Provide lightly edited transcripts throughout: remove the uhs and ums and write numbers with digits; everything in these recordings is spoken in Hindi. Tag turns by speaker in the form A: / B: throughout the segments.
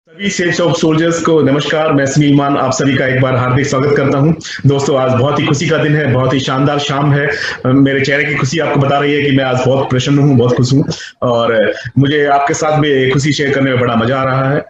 A: सभी सेफ ऑफ सोल्जर्स को नमस्कार। मैं सुनील मान आप सभी का एक बार हार्दिक स्वागत करता हूं। दोस्तों, आज बहुत ही खुशी का दिन है, बहुत ही शानदार शाम है। मेरे चेहरे की खुशी आपको बता रही है कि मैं आज बहुत प्रसन्न हूं, बहुत खुश हूं और मुझे आपके साथ भी खुशी शेयर करने में बड़ा मजा आ रहा है।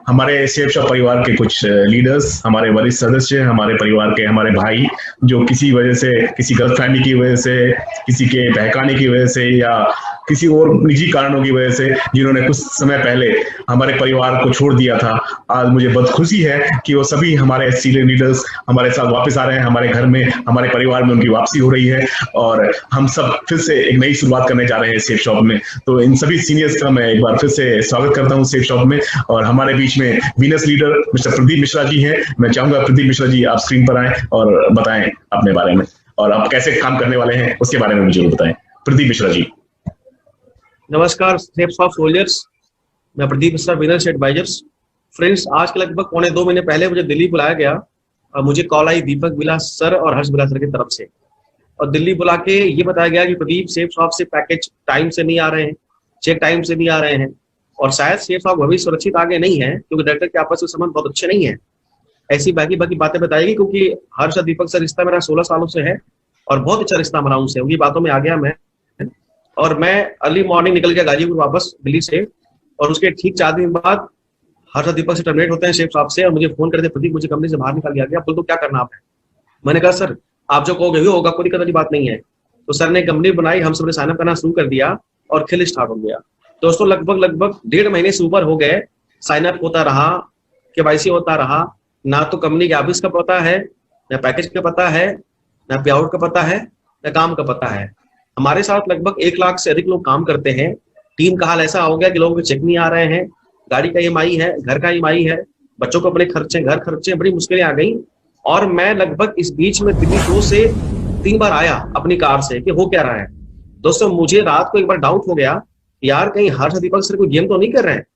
A: हमारे सेफ शॉप परिवार के कुछ लीडर्स, हमारे वरिष्ठ सदस्य, हमारे परिवार के हमारे भाई जो किसी वजह से, किसी गलतफहमी की वजह से, किसी के बहकाने की वजह से या किसी और निजी कारणों की वजह से जिन्होंने कुछ समय पहले हमारे परिवार को छोड़ दिया था, आज मुझे बहुत खुशी है कि वो सभी हमारे सीनियर लीडर्स हमारे साथ वापस आ रहे हैं। हमारे घर में, हमारे परिवार में उनकी वापसी हो रही है और हम सब फिर से एक नई शुरुआत करने जा रहे हैं सेफ शॉप में। तो इन सभी सीनियर्स का मैं एक बार फिर से स्वागत करता हूँ सेफ शॉप में। और हमारे बीच में Venus leader mister Pradeep Mishra ji हैं। मैं चाहूंगा प्रदीप मिश्रा जी आप स्क्रीन पर आए और बताएं अपने बारे में और आप कैसे काम करने वाले हैं उसके बारे में मुझे बताएं। प्रदीप मिश्रा जी।
B: नमस्कार सेफ ऑफ सोल्जर्स, मैं Pradeep Mishra, winners advisors. Friends, आज के लगभग 1.5 महीने पहले मुझे दिल्ली बुलाया गया और मुझे कॉल आई दीपक विलास सर और हर्ष विलास सर की तरफ से, और दिल्ली बुला के ये बताया गया कि प्रदीप सेफ शॉप से पैकेज टाइम से नहीं आ रहे हैं, चेक टाइम से नहीं आ रहे हैं और शायद सेफ शॉप भविष्य सुरक्षित आगे नहीं है क्योंकि डायरेक्टर के आपस में संबंध बहुत अच्छे नहीं है। ऐसी बाकी बाकी बातें बताएगी क्योंकि हर्ष और दीपक सर रिश्ता मेरा 16 सालों से है और बहुत अच्छा रिश्ता हमारा उनसे। उनकी बातों में आ गया मैं, और मैं अर्ली मॉर्निंग निकल गया गाजीपुर वापस दिल्ली से, और उसके ठीक 4 दिन बाद हर्ष और दीपक से टर्मिनेट होते हैं सेफ शॉप से और मुझे फोन करते, प्रदीप मुझे कंपनी से बाहर निकाल दिया गया, बोल तो क्या करना आपने। मैंने कहा सर आप जो कहोगे वो होगा, कोई दिक्कत वाली बात नहीं है। तो सर ने कंपनी बनाई, हम सबने साइनअप करना शुरू कर दिया और खेल स्टार्ट हो गया। दोस्तों, लगभग 1.5 महीने से ऊपर हो गए, साइनअप होता रहा, केवाईसी होता रहा, ना तो कंपनी के ऑफिस का पता है, ना पैकेज का पता है, ना पे आउट का पता है, ना काम का पता है। हमारे साथ लगभग 1 लाख से अधिक लोग काम करते हैं। टीम का हाल ऐसा हो गया कि लोगों के चेक नहीं आ रहे हैं, गाड़ी का ईएमआई है, घर का ईएमआई है, बच्चों को अपने खर्चे, घर खर्चे, बड़ी मुश्किलें आ गई। और मैं लगभग इस बीच में दिल्ली 2 से 3 बार आया अपनी कार से कि हो क्या रहा है। दोस्तों, मुझे रात को एक बार डाउट हो गया, यार कहीं हर्ष दीपक सर कोई गेम तो नहीं कर रहे हैं।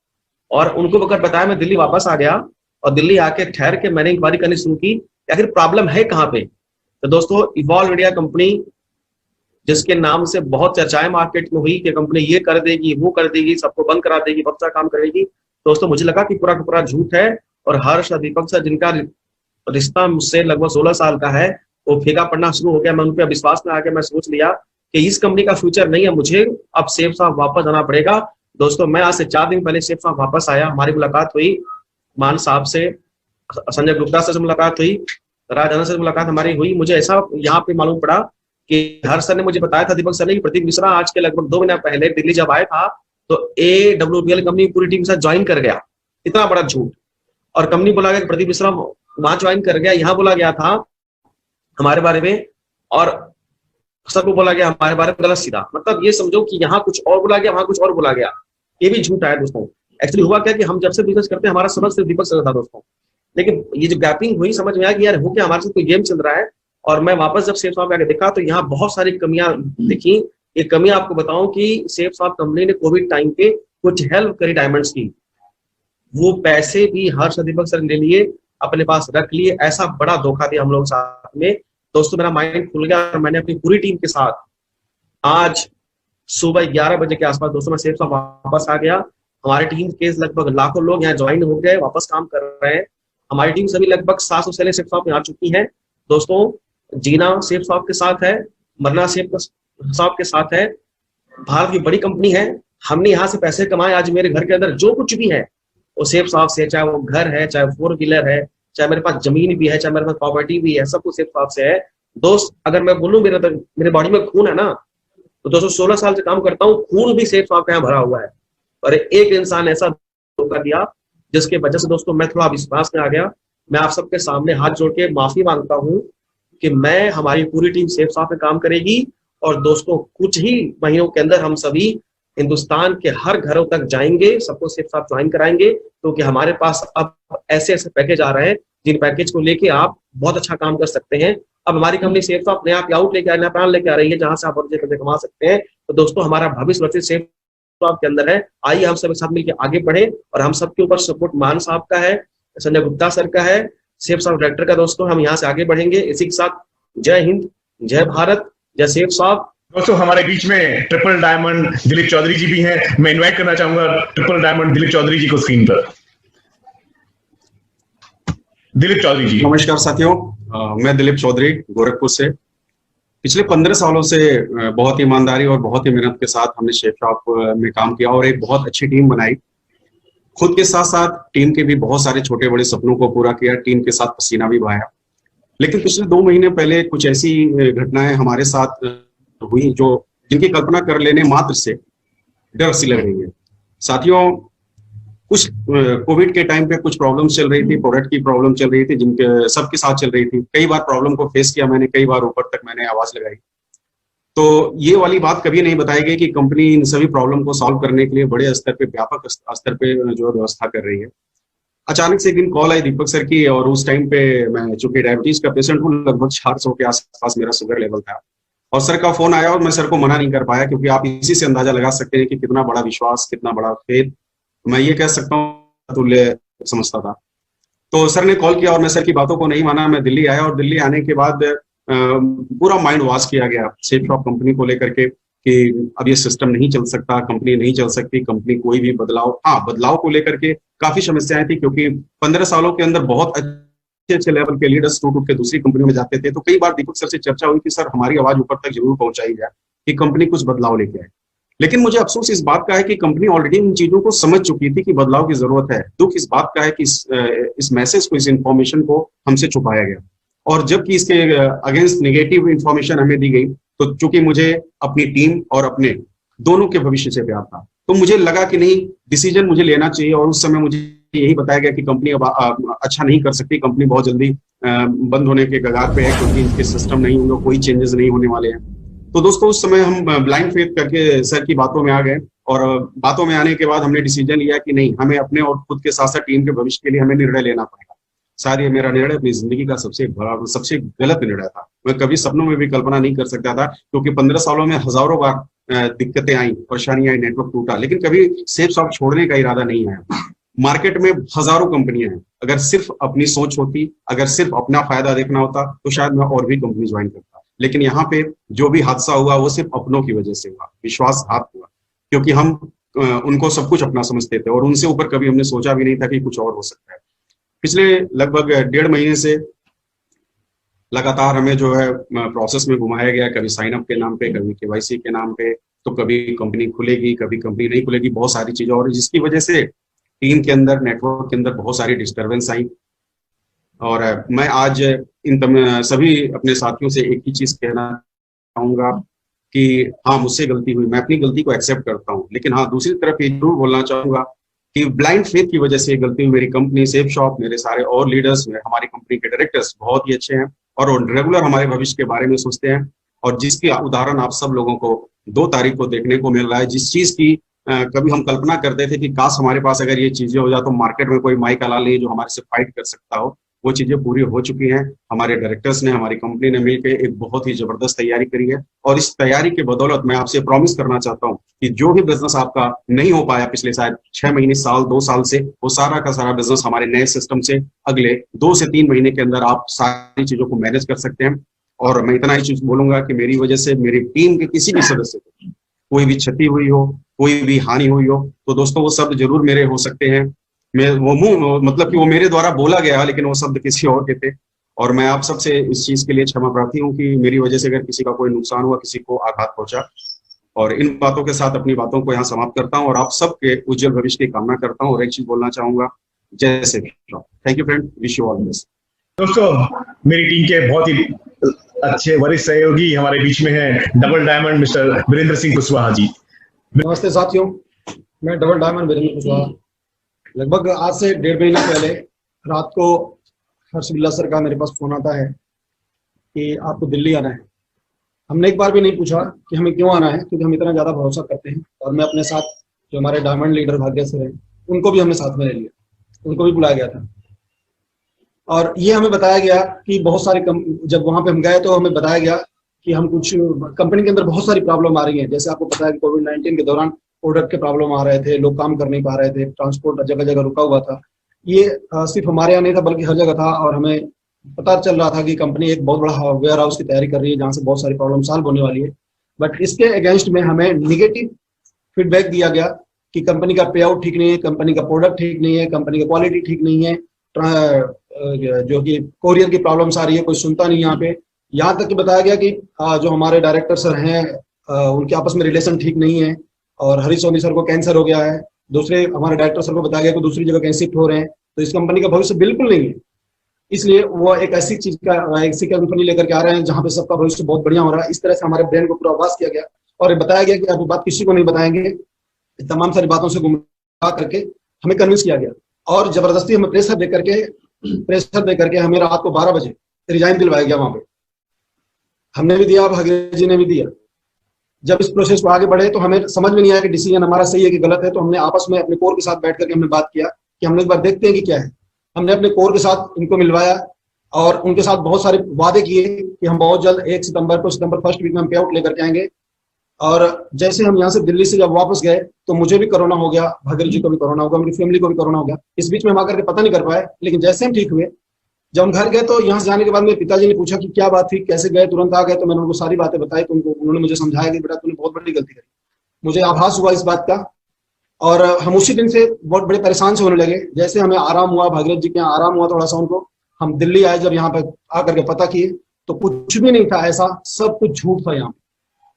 B: और उनको वक्त बताया, मैं दिल्ली वापस आ गया और दिल्ली आके ठहर के मैंने इंक्वायरी करनी शुरू की आखिर प्रॉब्लम है कहाँ पे। तो दोस्तों, इवॉल्व इंडिया कंपनी जिसके नाम से बहुत चर्चाएं मार्केट में हुई कि कंपनी ये कर देगी, वो कर देगी, सबको बंद करा देगी, बहुत सारा काम करेगी। दोस्तों, मुझे लगा कि पूरा का पूरा झूठ है और हर्ष और दीपक सर जिनका रिश्ता मुझसे लगभग 16 साल का है, वो फीका पड़ना शुरू हो गया। मैं उन पर विश्वास में आके मैं सोच लिया कि इस कंपनी का फ्यूचर नहीं है, मुझे अब सेफ शॉप वापस आना पड़ेगा। दोस्तों, मैं आज से 4 दिन पहले सेफ शॉप वापस आया। हमारी मुलाकात हुई मान साहब से, संजय गुप्ता से मुलाकात हुई, राजधानी से मुलाकात हमारी हुई। मुझे ऐसा यहाँ पे मालूम पड़ा कि हर्ष सर ने मुझे बताया था, दीपक सर ने, कि प्रदीप मिश्रा आज के लगभग 2 महीने पहले दिल्ली जब आया था तो AWPL कंपनी पूरी टीम के साथ ज्वाइन कर गया। इतना बड़ा झूठ। और कंपनी बोला गया कि प्रदीप मिश्रा वहां ज्वाइन कर गया, यहाँ बोला गया था हमारे बारे में, और सबको बोला गया हमारे बारे में गलत सीधा। मतलब ये समझो कि यहाँ कुछ और बोला गया, वहां कुछ और बोला गया। ये भी झूठ है दोस्तों। एक्चुअली हुआ क्या कि हम जब से बिजनेस करते हैं हमारा समझ सिर्फ दीपक सर था दोस्तों, लेकिन ये जो गैपिंग हुई समझ में आया कि यार हो क्या, हमारे साथ कोई गेम चल रहा है। और मैं वापस जब सेफ शॉप आके देखा तो यहाँ बहुत सारी कमियां दिखी। ये कमियां आपको बताऊं कि सेफ शॉप कंपनी ने कोविड टाइम पे कुछ हेल्प करी डायमंड्स की, वो पैसे भी हर्ष दीपक सर ने लिए, अपने पास रख लिए। ऐसा बड़ा धोखा दिया हम लोग साथ में। दोस्तों, मेरा माइंड खुल गया और मैंने अपनी पूरी टीम के साथ आज सुबह 11 बजे के आसपास दोस्तों मैं सेफ शॉप वापस आ गया। हमारी टीम के लगभग लाखों लोग यहाँ ज्वाइन हो गए, वापस काम कर रहे हैं। हमारी टीम सभी लगभग 700 से सेफ शॉप में आ चुकी है। दोस्तों, जीना सेफ शॉप के साथ है, मरना सेफ शॉप के साथ है। भारत की बड़ी कंपनी है, हमने यहाँ से पैसे कमाए। आज मेरे घर के अंदर जो कुछ भी है वो सेफ शॉप से, चाहे वो घर है, चाहे 4 व्हीलर है, चाहे मेरे पास जमीन भी है, चाहे मेरे पास प्रॉपर्टी भी है, सब कुछ सेफ शॉप से है। दोस्त, अगर मैं बोलूं मेरे बॉडी में खून है ना, तो दोस्तों 16 साल से काम करता हूँ, खून भी सेफ शॉप का यहाँ भरा हुआ है। और एक इंसान ऐसा धोखा दिया जिसके वजह से दोस्तों मैं थोड़ा विश्वास में आ गया। मैं आप सबके सामने हाथ जोड़ के माफी मांगता हूँ कि मैं, हमारी पूरी टीम सेफ शॉप में काम करेगी और दोस्तों कुछ ही महीनों के अंदर हम सभी हिंदुस्तान के हर घरों तक जाएंगे, सबको सेफ शॉप ज्वाइन कराएंगे, क्योंकि हमारे पास अब ऐसे ऐसे पैकेज आ रहे हैं जिन पैकेज को लेके आप बहुत अच्छा काम कर सकते हैं। अब हमारी कंपनी सेफ शॉप नया पे आउट लेके नया प्लान लेके आ रही है जहां से आप बहुत पैसे कमा सकते हैं। तो दोस्तों, हमारा भविष्य सुरक्षित सेफ शॉप के अंदर है। आइए हम सब एक साथ मिलकर आगे बढ़े। और हम सबके ऊपर सपोर्ट मान साहब का है, संजय गुप्ता सर का है, सेफ शॉप डायरेक्टर का। दोस्तों, हम यहाँ से आगे बढ़ेंगे। इसी के साथ जय हिंद, जय भारत, जय सेफ शॉप।
A: दोस्तों, हमारे बीच में ट्रिपल डायमंड दिलीप चौधरी जी भी हैं। मैं इनवाइट करना चाहूंगा ट्रिपल डायमंड दिलीप चौधरी जी को स्क्रीन पर। दिलीप चौधरी जी।
C: नमस्कार साथियों, मैं दिलीप चौधरी गोरखपुर से। पिछले 15 सालों से बहुत ईमानदारी और बहुत ही मेहनत के साथ हमने शेफ शॉप में काम किया और एक बहुत अच्छी टीम बनाई। खुद के साथ साथ टीम के भी बहुत सारे छोटे बड़े सपनों को पूरा किया, टीम के साथ पसीना भी बहाया। लेकिन पिछले 2 महीने पहले कुछ ऐसी घटनाएं हमारे साथ हुई जो जिनकी कल्पना कर लेने मात्र से डर सी लग रही है। साथियों, कुछ कोविड के टाइम पे कुछ प्रॉब्लम चल रही थी, प्रोडक्ट की प्रॉब्लम चल रही थी, जिनके सबके साथ चल रही थी। कई बार प्रॉब्लम को फेस किया मैंने, कई बार ऊपर तक मैंने आवाज लगाई। तो ये वाली बात कभी नहीं बताई गई कि कंपनी इन सभी प्रॉब्लम को सॉल्व करने के लिए बड़े स्तर पे, व्यापक स्तर पे जो व्यवस्था कर रही है। अचानक से एक दिन कॉल आई दीपक सर की, और उस टाइम पे मैं चूंकि डायबिटीज का पेशेंट हूँ, लगभग 400 के आसपास मेरा शुगर लेवल था। और सर का फोन आया और मैं सर को मना नहीं कर पाया, क्योंकि आप इसी से अंदाजा लगा सकते हैं कि कितना बड़ा विश्वास, कितना बड़ा फेथ, मैं ये कह सकता हूँ तुल्य समझता था। तो सर ने कॉल किया और मैं सर की बातों को नहीं माना। मैं दिल्ली आया और दिल्ली आने के बाद पूरा माइंड वॉश किया गया शेफ शॉप कंपनी को लेकर के कि अब ये सिस्टम नहीं चल सकता, कंपनी नहीं चल सकती, कंपनी कोई भी बदलाव, हाँ बदलाव को लेकर के काफी समस्याएं थी, क्योंकि 15 सालों के अंदर बहुत अच्छे लेवल के लीडर्स टूट के दूसरी कंपनी में जाते थे। तो कई बार दीपक सर से चर्चा हुई कि सर हमारी आवाज ऊपर तक जरूर पहुंचाई जाए कि कंपनी कुछ बदलाव लेके आए। लेकिन मुझे अफसोस इस बात का है कि कंपनी ऑलरेडी इन चीजों को समझ चुकी थी कि बदलाव की जरूरत है। दुख इस बात का है कि इस मैसेज को, इस इंफॉर्मेशन को हमसे छुपाया गया, और जबकि इसके अगेंस्ट नेगेटिव इंफॉर्मेशन हमें दी गई, तो चूंकि मुझे अपनी टीम और अपने दोनों के भविष्य से प्यार था, तो मुझे लगा कि नहीं, डिसीजन मुझे लेना चाहिए। और उस समय मुझे यही बताया गया कि कंपनी अब अच्छा नहीं कर सकती, कंपनी बहुत जल्दी बंद होने के कगार पे है, क्योंकि इनके सिस्टम नहीं होंगे, कोई चेंजेस नहीं होने वाले हैं। तो दोस्तों, उस समय हम ब्लाइंड फेथ करके सर की बातों में आ गए, और बातों में आने के बाद हमने डिसीजन लिया कि नहीं, हमें अपने और खुद के साथ साथ टीम के भविष्य के लिए हमें निर्णय लेना पड़ेगा। शायद ये मेरा निर्णय अपनी जिंदगी का सबसे बड़ा, सबसे गलत निर्णय था। मैं कभी सपनों में भी कल्पना नहीं कर सकता था, क्योंकि 15 सालों में हजारों बार दिक्कतें आई, परेशानियां आई, नेटवर्क टूटा, लेकिन कभी शेफ शॉप छोड़ने का इरादा नहीं आया। मार्केट में हजारों कंपनियां हैं, अगर सिर्फ अपनी सोच होती, अगर सिर्फ अपना फायदा देखना होता, तो शायद मैं और भी कंपनी ज्वाइन करता। लेकिन यहाँ पे जो भी हादसा हुआ वो सिर्फ अपनों की वजह से हुआ, विश्वासघात हुआ, क्योंकि हम उनको सब कुछ अपना समझते थे, और उनसे ऊपर कभी हमने सोचा भी नहीं था कि कुछ और हो सकता है। पिछले लगभग 1.5 महीने से लगातार हमें जो है प्रोसेस में घुमाया गया, कभी साइन अप के नाम पे, कभी केवाईसी के नाम पे, तो कभी कंपनी खुलेगी, कभी कंपनी नहीं खुलेगी, बहुत सारी चीजें, और जिसकी वजह से टीम के अंदर, नेटवर्क के अंदर बहुत सारी डिस्टर्बेंस आई। और मैं आज इन सभी अपने साथियों से एक ही चीज कहना चाहूंगा कि हाँ, मुझसे गलती हुई, मैं अपनी गलती को एक्सेप्ट करता हूँ। लेकिन हाँ, दूसरी तरफ ये जरूर बोलना चाहूंगा कि ब्लाइंड फेथ की वजह से गलती हुई। मेरी कंपनी शेफ शॉप, मेरे सारे और लीडर्स, हमारी कंपनी के डायरेक्टर्स बहुत ही अच्छे हैं और रेगुलर हमारे भविष्य के बारे में सोचते हैं, और जिसकी उदाहरण आप सब लोगों को 2 तारीख को देखने को मिल रहा है। जिस चीज की कभी हम कल्पना करते थे कि काश हमारे पास अगर ये चीजें हो जाए तो मार्केट में कोई माई काला नहीं जो हमारे से फाइट कर सकता हो, वो चीजें पूरी हो चुकी हैं। हमारे डायरेक्टर्स ने, हमारी कंपनी ने मिलकर एक बहुत ही जबरदस्त तैयारी करी है, और इस तैयारी के बदौलत मैं आपसे प्रॉमिस करना चाहता हूं कि जो भी बिजनेस आपका नहीं हो पाया पिछले शायद 6 महीने, साल, 2 साल से, वो सारा का सारा बिजनेस हमारे नए सिस्टम से अगले 2 से 3 महीने के अंदर आप सारी चीजों को मैनेज कर सकते हैं। और मैं इतना ही चीज बोलूंगा कि मेरी वजह से मेरी टीम के किसी भी सदस्य को कोई भी क्षति हुई हो, कोई भी हानि हुई हो, तो दोस्तों वो शब्द जरूर मेरे हो सकते हैं। मैं वो मतलब कि वो मेरे द्वारा बोला गया, लेकिन वो शब्द किसी और के थे, और मैं आप सबसे इस चीज के लिए क्षमा प्रार्थी हूँ कि मेरी वजह से अगर किसी का कोई नुकसान हुआ, किसी को आघात पहुंचा। और इन बातों के साथ अपनी बातों को यहाँ समाप्त करता हूँ, और आप सबके उज्जवल भविष्य की कामना करता हूँ। और एक चीज बोलना चाहूंगा, जय Shri Krishna. Thank you friend, wish you all the best.
A: दोस्तों, मेरी टीम के बहुत ही अच्छे वरिष्ठ सहयोगी हमारे बीच में है double diamond mister Virendra Singh Kushwaha ji.
D: नमस्ते साथियों, मैं डबल डायमंड वीरेंद्र कुशवाहा। लगभग आज से 1.5 महीने पहले रात को हर्ष बिल्ला सर का मेरे पास फोन आता है कि आपको दिल्ली आना है। हमने एक बार भी नहीं पूछा कि हमें क्यों आना है, क्योंकि हम इतना ज्यादा भरोसा करते हैं। और मैं अपने साथ जो हमारे डायमंड लीडर भाग्य सर हैं, उनको भी हमने साथ में ले लिया, उनको भी बुलाया गया था। और ये हमें बताया गया कि बहुत सारे जब वहां पे हम गए तो हमें बताया गया कि हम कुछ कंपनी के अंदर बहुत सारी प्रॉब्लम आ रही है। जैसे आपको पता है कि कोविड-19 के दौरान प्रोडक्ट के प्रॉब्लम आ रहे थे, लोग काम कर नहीं पा रहे थे, ट्रांसपोर्ट जगह जगह रुका हुआ था। ये सिर्फ हमारे यहाँ नहीं था बल्कि हर जगह था, और हमें पता चल रहा था कि कंपनी एक बहुत बड़ा वेयर हाउस की तैयारी कर रही है जहाँ से बहुत सारी प्रॉब्लम सॉल्व होने वाली है। बट इसके अगेंस्ट में हमें निगेटिव फीडबैक दिया गया कि कंपनी का पे आउट ठीक नहीं है, कंपनी का प्रोडक्ट ठीक नहीं है, कंपनी का क्वालिटी ठीक नहीं है, जो कि कोरियर की प्रॉब्लम्स आ रही है, कोई सुनता नहीं यहाँ पे। यहाँ तक कि बताया गया कि जो हमारे डायरेक्टर सर हैं उनके आपस में रिलेशन ठीक नहीं है, और हरीश सोनी सर को कैंसर हो गया है। दूसरे हमारे डायरेक्टर सर को बताया गया कि दूसरी जगह कहीं शिफ्ट हो रहे हैं, तो इस कंपनी का भविष्य बिल्कुल नहीं है। इसलिए वो एक ऐसी चीज का ऐसी कंपनी लेकर के आ रहे हैं जहाँ पे सबका भविष्य बहुत बढ़िया हो रहा है। इस तरह से हमारे ब्रेन को पूरा आवाज किया गया और ये बताया गया कि आप बात किसी को नहीं बताएंगे। तमाम सारी बातों से गुमराह करके हमें कन्विंस किया गया, और जबरदस्ती हमें प्रेशर दे करके हमें रात को 12 बजे रिजाइन दिलवाया गया। वहां पे हमने भी दिया, भागीरथ जी ने भी दिया। जब इस प्रोसेस को आगे बढ़े तो हमें समझ में नहीं आया कि डिसीजन हमारा सही है कि गलत है। तो हमने आपस में अपने कोर के साथ बैठ करके हमने बात किया कि हम लोग एक बार देखते हैं कि क्या है। हमने अपने कोर के साथ इनको मिलवाया और उनके साथ बहुत सारे वादे किए कि हम बहुत जल्द 1 सितंबर को, सितंबर फर्स्ट वीक में हम पे आउट लेकर के आएंगे। और जैसे हम यहाँ से दिल्ली से जब वापस गए तो मुझे भी कोरोना हो गया, भागीरथ जी को भी कोरोना हो गया, मेरी फैमिली को भी कोरोना हो गया। इस बीच में हम आकर के पता नहीं कर पाए, लेकिन जैसे हम ठीक हुए, जब हम घर गए तो यहाँ से जाने के बाद मेरे पिताजी ने पूछा कि क्या बात थी, कैसे गए, तुरंत आ गए। तो मैंने उनको सारी बातें बताई, तो उन्होंने मुझे समझाया कि बेटा तूने बहुत बड़ी गलती करी। मुझे आभास हुआ इस बात का, और हम उसी दिन से बहुत बड़े परेशान से होने लगे। जैसे हमें आराम हुआ, भागीरथ जी के यहाँ आराम हुआ थोड़ा सा उनको, हम दिल्ली आए। जब यहाँ पर आकर के पता किए तो कुछ भी नहीं था ऐसा, सब कुछ झूठ था यहाँ।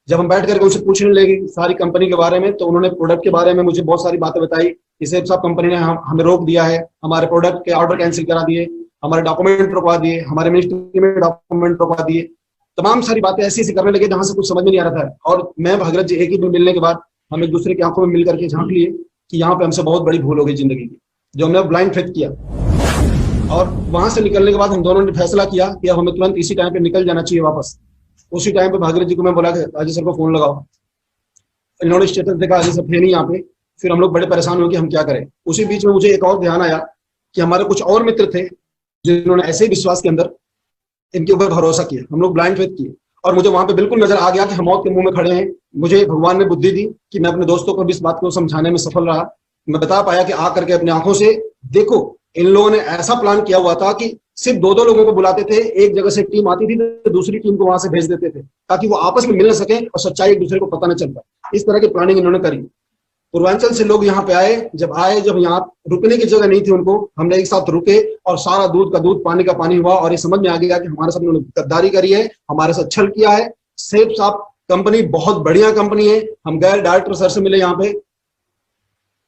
D: जब हम बैठ करके उनसे पूछने लगे सारी कंपनी के बारे में, तो उन्होंने प्रोडक्ट के बारे में मुझे बहुत सारी बातें बताई। इसे सब कंपनी ने हमें रोक दिया है, हमारे प्रोडक्ट के ऑर्डर कैंसिल करा दिए, हमारे डॉक्यूमेंट रुकवा दिए, हमारे मिनिस्ट्री में डॉक्यूमेंट रुकवा दिए। तमाम सारी बातें ऐसी ऐसी करने लगे जहां से कुछ समझ में नहीं आ रहा था। और मैं भागीरथ जी एक ही दिन मिलने के बाद हम एक दूसरे की आंखों में मिल करके झांक लिए कि यहाँ पे हमसे बहुत बड़ी भूल हो गई जिंदगी की, जो हमने ब्लाइंड फेथ किया। और वहां से निकलने के बाद हम दोनों ने फैसला किया कि अब हमें तुरंत इसी टाइम पे निकल जाना चाहिए वापस। उसी टाइम पे भागीरथ जी को मैं बोला कि अजय सर को फोन लगाओ। इन्होंने स्टेटस देखा, अजय सर थे नहीं यहाँ पे। फिर हम लोग बड़े परेशान हुए कि हम क्या करें। उसी बीच में मुझे एक और ध्यान आया कि हमारे कुछ और मित्र थे जिन्होंने ऐसे ही विश्वास के अंदर इनके ऊपर भरोसा किया। हम लोग ब्लाइंड फेथ किए, और मुझे वहां पे बिल्कुल नजर आ गया कि हम मौत के मुंह में खड़े हैं। मुझे भगवान ने बुद्धि दी कि मैं अपने दोस्तों को भी इस बात को समझाने में सफल रहा। मैं बता पाया कि आ करके अपनी आंखों से देखो, इन लोगों ने ऐसा प्लान किया हुआ था कि सिर्फ 2-2 लोगों को बुलाते थे। एक जगह से टीम आती थी तो दूसरी टीम को वहां से भेज देते थे, ताकि वो आपस में मिल न सके और सच्चाई एक दूसरे को पता न चल पाए। इस तरह की प्लानिंग इन्होंने करी। पूर्वांचल से लोग यहाँ पे आए, जब यहाँ रुकने की जगह नहीं थी उनको, हमने एक साथ रुके और सारा दूध का दूध, पानी का पानी हुआ। और ये समझ में आ गया कि हमारे साथ उन्होंने गद्दारी करी है, हमारे साथ छल किया है। सेफ साफ कंपनी बहुत बढ़िया कंपनी है। हम गए, डायरेक्टर सर से मिले यहाँ पे।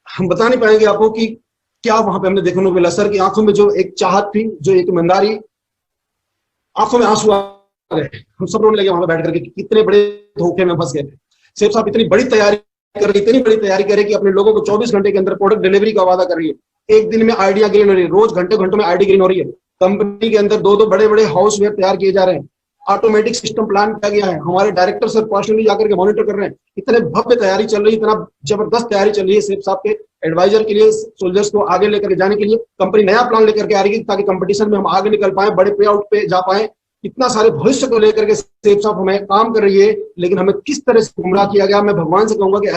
D: हम बता नहीं पाएंगे आपको कि क्या वहां पे हमने देखने को मिला। सर की आंखों में जो एक चाहत थी, जो एक ईमानदारी, आंखों में आंसू आ गए। हम सब रोने लगे वहां पे बैठ करके, कितने बड़े धोखे में फंस गए थे। सेफ साहब इतनी बड़ी तैयारी करे कि अपने लोगों को 24 घंटे के अंदर प्रोडक्ट डिलीवरी का वादा कर रही है। एक दिन में आइडिया ग्रीन हो रही है, रोज घंटों में आइडिया ग्रीन हो रही है। कंपनी के अंदर 2-2 बड़े हाउसवेयर तैयार किए जा रहे हैं। ऑटोमेटिक सिस्टम प्लान किया गया है। हमारे डायरेक्टर सर पर्सनली जाकर के मॉनिटर कर रहे हैं। इतने भव्य तैयारी चल रही है, इतना जबरदस्त तैयारी चल रही है। सेफ साहब के एडवाइजर के लिए, सोल्जर्स को आगे लेकर के जाने के लिए कंपनी नया प्लान लेकर के आ रही है, ताकि कंपटीशन में हम आगे निकल पाए, बड़े पे आउट पे जा पाए। इतना सारे भविष्य को लेकर के सेफ साहब हमें काम कर रही है, लेकिन हमें किस तरह से गुमराह किया गया। मैं भगवान से कहूंगा कि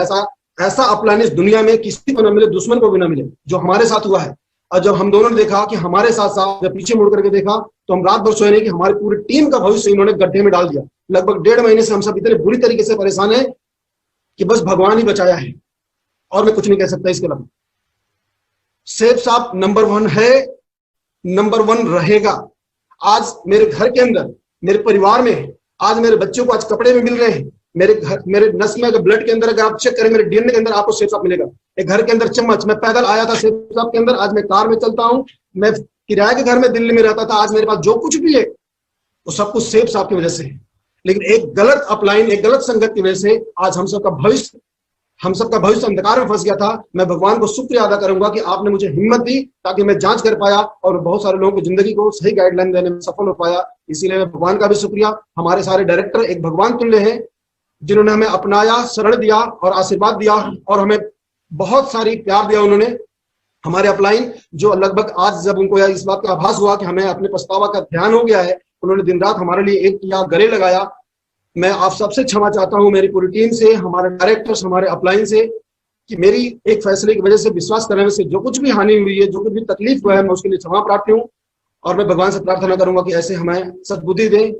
D: ऐसा अपलाइन इस दुनिया में किसी को न मिले, दुश्मन को भी न मिले, जो हमारे साथ हुआ है। और जब हम दोनों ने देखा कि हमारे साथ साथ, जब पीछे मुड़ करके देखा तो हम रात भर सोए नहीं कि हमारी पूरी टीम का भविष्य इन्होंने गड्ढे में डाल दिया। लगभग 1.5 महीने से हम सब इतने बुरी तरीके से परेशान हैं कि बस भगवान ही बचाया है, और मैं कुछ नहीं कह सकता इसके अलावा। सेफ साहब नंबर 1 है, नंबर 1 रहेगा। आज मेरे घर के अंदर, मेरे परिवार में, आज मेरे बच्चों को आज कपड़े में मिल रहे हैं। मेरे नस में, अगर ब्लड के अंदर अगर आप चेक करें, मेरे डीएनए के अंदर आपको सेफ साहब मिलेगा। एक घर के अंदर चम्मच, मैं पैदल आया था सेफ साहब के अंदर, आज मैं कार में चलता हूँ। मैं किराए के घर में दिल्ली में रहता था, आज मेरे पास जो कुछ भी है वो सब कुछ सेफ साहब की वजह से है। लेकिन एक गलत अपलाइन, एक गलत संगत की वजह से आज हम सबका भविष्य अंधकार में फंस गया था। मैं भगवान को शुक्रिया अदा करूंगा कि आपने मुझे हिम्मत दी, ताकि मैं जांच कर पाया और बहुत सारे लोगों की जिंदगी को सही गाइडलाइन देने में सफल हो पाया। इसीलिए मैं भगवान का भी शुक्रिया। हमारे सारे डायरेक्टर एक भगवान तुल्य हैं, जिन्होंने हमें अपनाया, शरण दिया और आशीर्वाद दिया, और हमें बहुत सारी प्यार दिया उन्होंने। हमारे अपलाइन जो लगभग आज जब उनको इस बात का आभास हुआ कि हमें अपने पछतावा का ध्यान हो गया है, उन्होंने दिन रात हमारे लिए एक किया, गले लगाया। मैं आप सबसे क्षमा चाहता हूं, मेरी पूरी टीम से, हमारे डायरेक्टर्स, हमारे अपलाइन से, कि मेरी एक फैसले की वजह से, विश्वास करने से जो कुछ भी हानि हुई है, जो कुछ भी तकलीफ हुआ है, मैं उसके लिए क्षमा प्रार्थी हूँ। और मैं भगवान से प्रार्थना करूंगा कि ऐसे हमें सद्बुद्धि दें,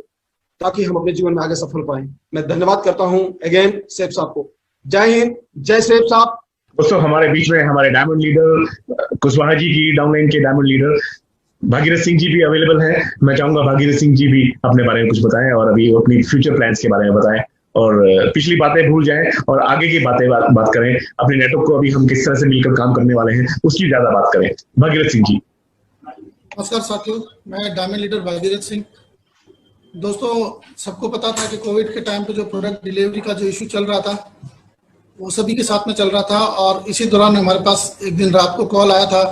D: ताकि हम अपने जीवन में आगे सफल पाएं। मैं धन्यवाद करता हूं अगेन सेफ साहब को। जय हिंद, जय सेफ साहब।
A: दोस्तों, हमारे बीच में हमारे डायमंड लीडर कुशवाहा जी की, डाउनलाइन के डायमंड लीडर भागीरथ सिंह जी भी अवेलेबल हैं। मैं चाहूंगा भागीरथ सिंह जी भी अपने बारे में कुछ बताएं और अभी अपनी फ्यूचर प्लान्स के बारे में बताएं और पिछली बातें भूल जाएं और आगे की बात करें। अपने नेटवर्क को अभी हम किस तरह से मिलकर काम करने वाले हैं उसकी ज्यादा बात करें। भागीरथ सिंह जी।
E: नमस्कार साथियों, मैं डायमंड लीडर भागीरथ सिंह। दोस्तों, सबको पता था कि कोविड के टाइम पे जो प्रोडक्ट डिलीवरी का जो इशू चल रहा था वो सभी के साथ में चल रहा था, और इसी दौरान हमारे पास एक दिन रात को कॉल आया था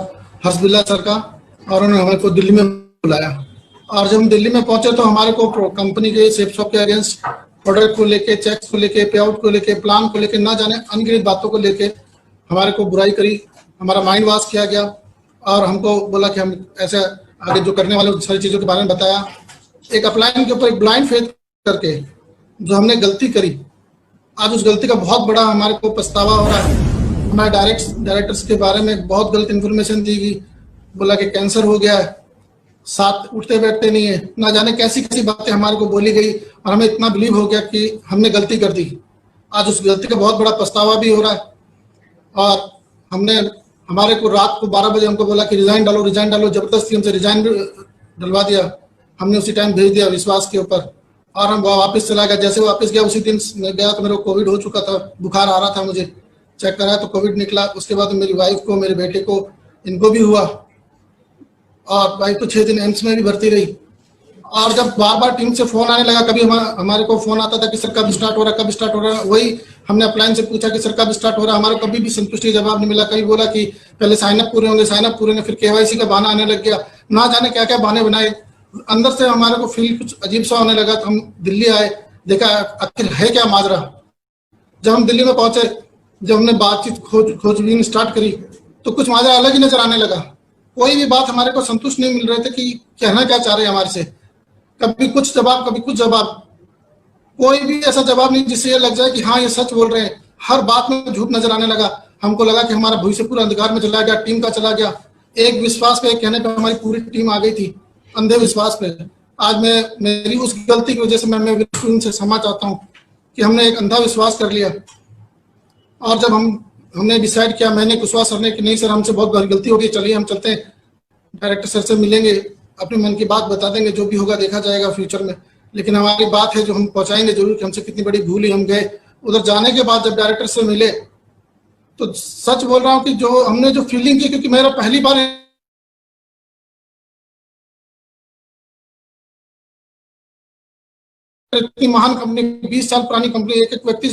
E: हर्ष बिरला सर का, और उन्होंने हमारे को दिल्ली में बुलाया। और जब हम दिल्ली में पहुंचे तो हमारे को कंपनी के सेफ शॉप के अगेंस्ट प्रोडक्ट को लेके, चेक्स को लेके, पे आउट को लेके, प्लान को लेके, ना जाने अनगिनत बातों को लेके हमारे को बुराई करी, हमारा माइंड वॉश किया गया और हमको बोला कि हम ऐसे आगे जो करने वाले सारी चीज़ों के बारे में बताया। एक अपलाइन के ऊपर एक ब्लाइंड फेथ करके जो हमने गलती करी, आज उस गलती का बहुत बड़ा हमारे को पछतावा हो रहा है। हमारे डायरेक्टर्स के बारे में बहुत गलत इन्फॉर्मेशन दी गई, बोला कि कैंसर हो गया है, साथ उठते बैठते नहीं है, ना जाने कैसी कैसी बातें हमारे को बोली गई और हमें इतना बिलीव हो गया कि हमने गलती कर दी। आज उस गलती का बहुत बड़ा पछतावा भी हो रहा है। और हमारे को रात को 12 बजे हमको बोला कि रिजाइन डालो, जबरदस्ती हमसे रिजाइन डलवा दिया। हमने उसी टाइम भेज दिया विश्वास के ऊपर और हम वापस चला गया। जैसे वापस गया उसी दिन मैं गया तो मेरे को कोविड हो चुका था, बुखार आ रहा था, मुझे चेक कराया तो कोविड निकला। उसके बाद मेरी वाइफ को, मेरे बेटे को, इनको भी हुआ और वाइफ तो 6 दिन एम्स में भी भर्ती रही। और जब बार बार टीम से फोन आने लगा, कभी हमारे को फोन आता था कि सर कब स्टार्ट हो रहा है, वही हमने अपलाइन से पूछा कि सर कब स्टार्ट हो रहा है, हमारे को कभी भी संतुष्टि जवाब नहीं मिला। कभी बोला कि पहले साइनअप पूरे होंगे, फिर केवाईसी का बहाना आने लग गया, ना जाने क्या क्या बहाने बनाए। अंदर से हमारे को फील कुछ अजीब सा होने लगा। तो हम दिल्ली आए, देखा आखिर है क्या माजरा। जब हम दिल्ली में पहुंचे, जब हमने बातचीत खोजबीन स्टार्ट करी तो कुछ माजरा अलग ही नजर आने लगा। कोई भी बात हमारे को संतुष्ट नहीं मिल रहे थे कि कहना क्या चाह रहे हैं हमारे से। कभी कुछ जवाब, कभी कुछ जवाब, कोई भी ऐसा जवाब नहीं जिससे ये लग जाए कि हाँ ये सच बोल रहे हैं। हर बात में झूठ नजर आने लगा। हमको लगा कि हमारा भविष्य पूरा अंधकार में चला गया, टीम का चला गया। एक विश्वास पे, एक कहने पे हमारी पूरी टीम आ गई थी, अंधे विश्वास पे। आज मेरी उस गलती की वजह से मैं उनसे क्षमा चाहता हूँ कि हमने एक अंधा विश्वास कर लिया। और जब हमने डिसाइड किया, मैंने विश्वास करने की नहीं सर हमसे बहुत बड़ी गलती हो गई, चलिए हम चलते हैं, डायरेक्टर सर से मिलेंगे, अपने मन की बात बता देंगे, जो भी होगा देखा जाएगा फ्यूचर में। लेकिन हमारी बात है जो हम पहुंचाएंगे जरूर कि हमसे कितनी बड़ी भूल ही हम गए। उधर जाने के बाद जब डायरेक्टर से मिले तो सच बोल रहा हूँ कि जो हमने जो फीलिंग की, क्योंकि मेरा पहली बार इतनी महान कंपनी, 20 साल पुरानी कंपनी, एक एक व्यक्ति